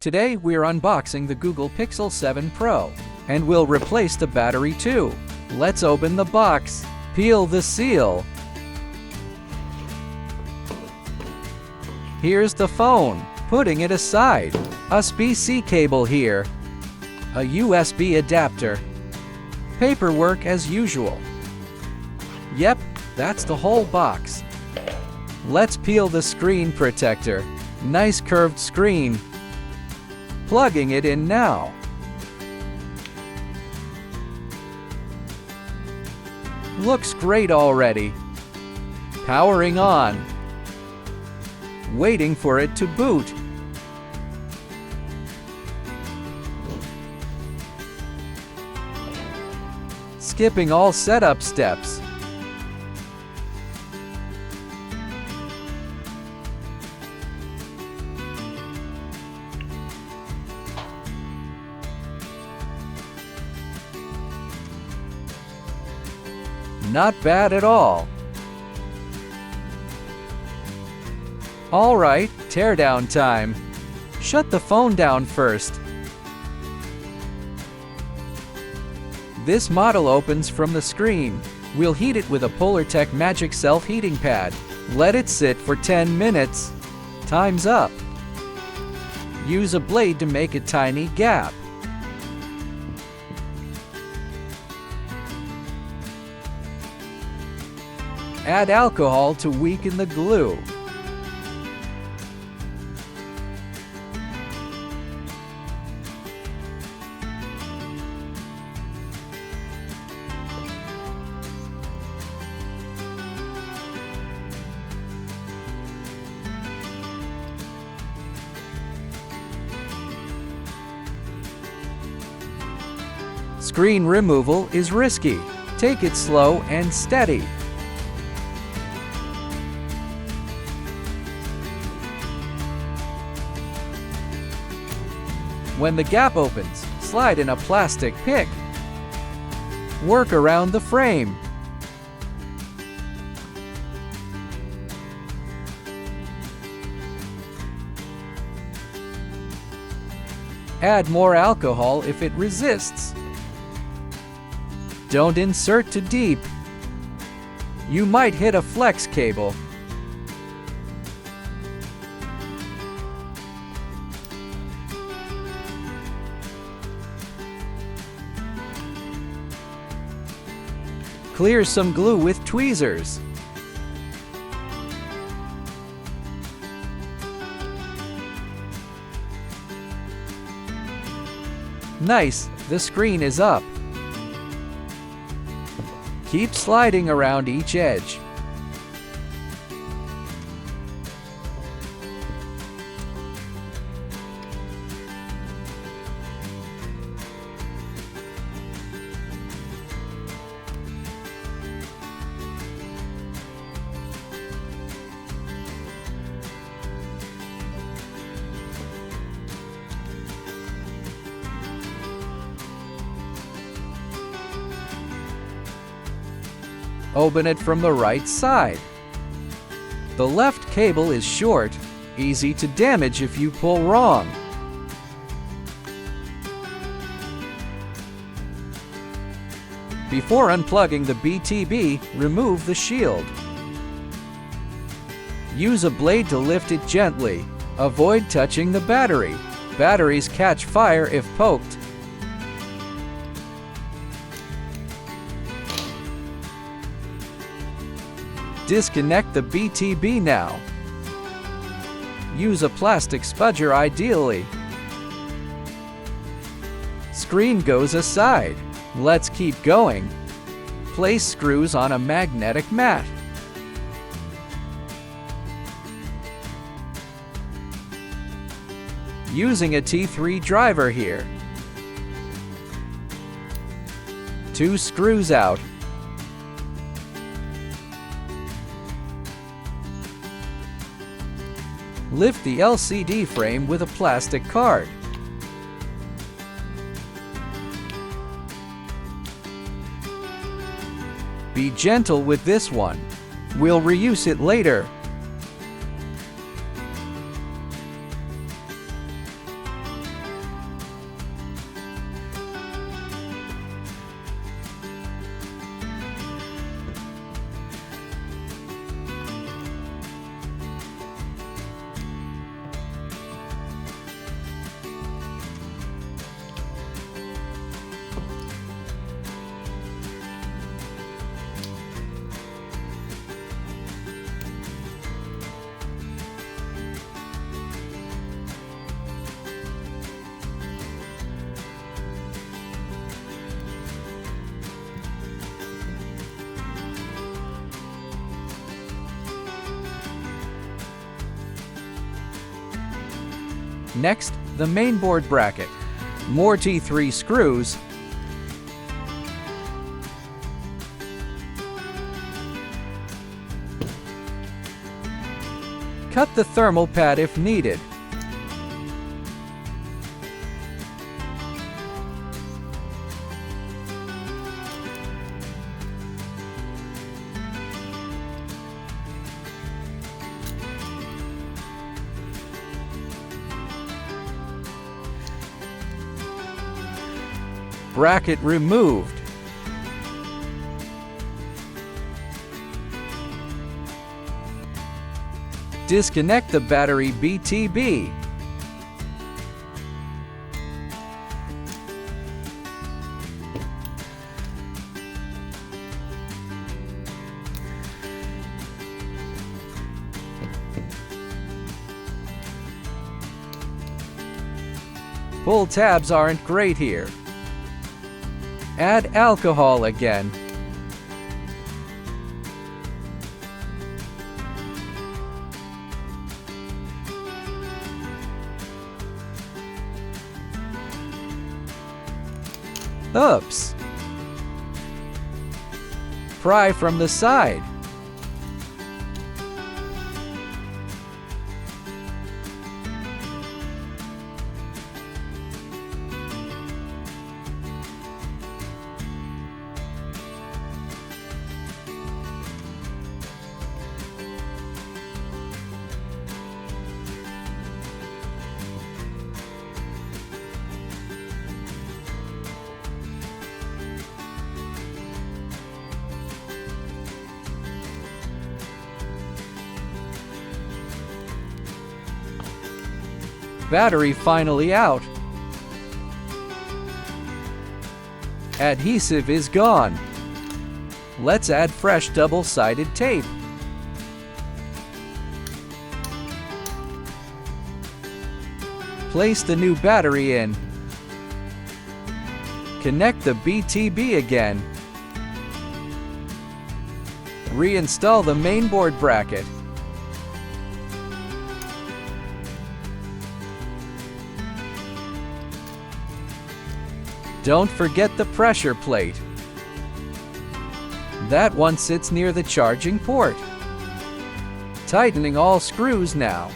Today we're unboxing the Google Pixel 7 Pro, and we'll replace the battery too. Let's open the box, peel the seal. Here's the phone, putting it aside. USB-C cable here. A USB adapter. Paperwork as usual. Yep, that's the whole box. Let's peel the screen protector. Nice curved screen. Plugging it in now. Looks great already. Powering on. Waiting for it to boot. Skipping all setup steps. Not bad at all. Alright, teardown time. Shut the phone down first. This model opens from the screen. We'll heat it with a PolarTech Magic Self-Heating Pad. Let it sit for 10 minutes. Time's up. Use a blade to make a tiny gap. Add alcohol to weaken the glue. Screen removal is risky. Take it slow and steady. When the gap opens, slide in a plastic pick. Work around the frame. Add more alcohol if it resists. Don't insert too deep. You might hit a flex cable. Clear some glue with tweezers. Nice, the screen is up. Keep sliding around each edge. Open it from the right side. The left cable is short, easy to damage if you pull wrong. Before unplugging the BTB, remove the shield. Use a blade to lift it gently. Avoid touching the battery. Batteries catch fire if poked. Disconnect the BTB now. Use a plastic spudger ideally. Screen goes aside. Let's keep going. Place screws on a magnetic mat. Using a T3 driver here. 2 screws out. Lift the LCD frame with a plastic card. Be gentle with this one. We'll reuse it later. Next, the mainboard bracket. More T3 screws. Cut the thermal pad if needed. Bracket removed. Disconnect the battery BTB. Pull tabs aren't great here. Add alcohol again. Oops. Pry from the side. Battery finally out. Adhesive is gone. Let's add fresh double-sided tape. Place the new battery in. Connect the BTB again. Reinstall the mainboard bracket. Don't forget the pressure plate. That one sits near the charging port. Tightening all screws now.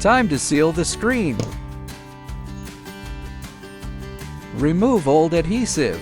Time to seal the screen. Remove old adhesive.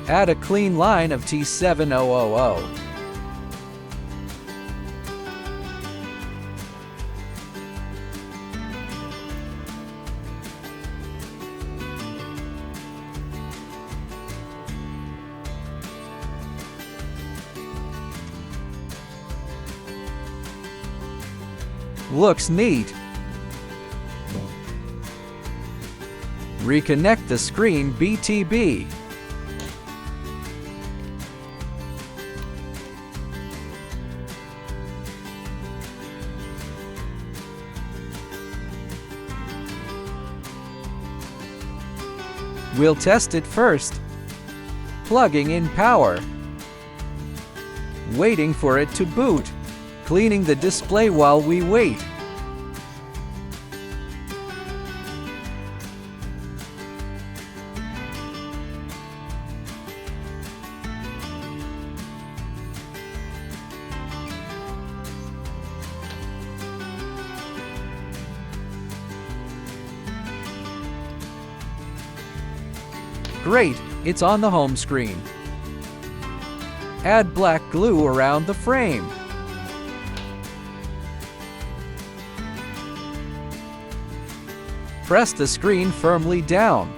Add a clean line of T7000. Looks neat. Reconnect the screen BTB. We'll test it first. Plugging in power. Waiting for it to boot. Cleaning the display while we wait. Great, it's on the home screen. Add black glue around the frame. Press the screen firmly down.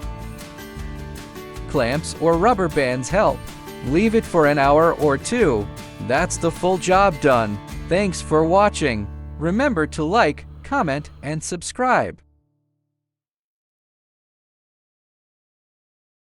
Clamps or rubber bands help. Leave it for an hour or two. That's the full job done. Thanks for watching. Remember to like, comment, and subscribe.